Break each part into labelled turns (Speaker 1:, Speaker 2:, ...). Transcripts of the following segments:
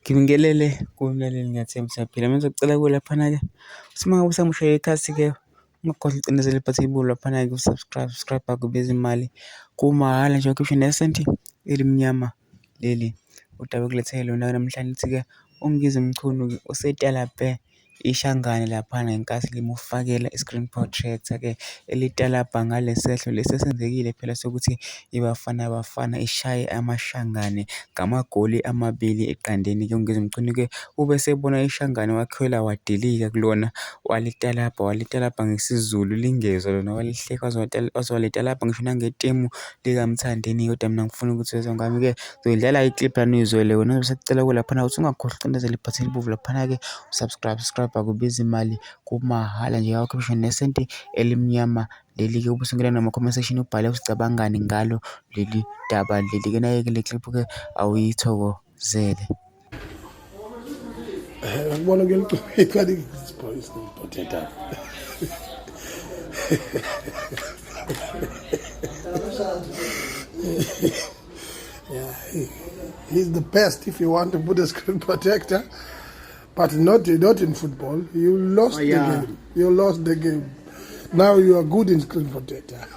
Speaker 1: Ngibingelele kumlaleli ngiyathemba phela. Mina ngizocela kuwe laphana-ke ukuthi uma ngabe usangishiya ikhasi-ke ungakhohlwa ucindezela ibhathini ibulu laphana-ke subscribe akubeza imali kumahhala nje wakhiphisha nesenti elimnyama leli udaba kulethele lona namhlanje-ke uNgizwe Mchunu-ke usetalabhe ishangane laphana ngenkathi limufakela i-screen portrait-ke elitalabha ngale sehlo lesi esenzekile phela sokuthi iBafana Bafana ishaye amashangane ngamagoli 2 eqandeni-ke. uNgizwe Mchunu-ke ube sebona ishangane wakhwela wadilika kulona walitalabha ngesiZulu lingezwa lona walihleka waze walitalabha ngisho nangetemu lika Mthandeni. Kodwa mina ngifuna ukuthi wezwa ngami-ke zoyidlala iclip lana uyizwele wena besekucela laphana ukuthi ungakhohlwa ucindezela ibhathini libovu laphana-ke subscribe akubiza imali kumahhala nje wakhiphisha nesenti elimnyama leli-ke ubusungena nama-comment section ubhale usicabangani ngalo leli daba leli-ke naye-ke le clip-ke awuyithokozele.
Speaker 2: Ngibona ngelicuphe boys potato. Yeah, he's the best if you want to put a screen protector, but not in football. You lost the game. You lost the game. Now you are good in screen protector.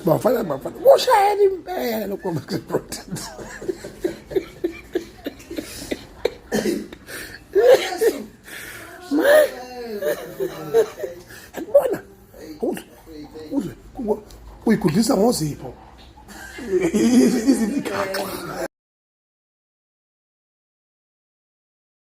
Speaker 2: Bafana. Ushayela impela lokho screen protector. Yabona uZwe uyigudlisa ngozipho iziphi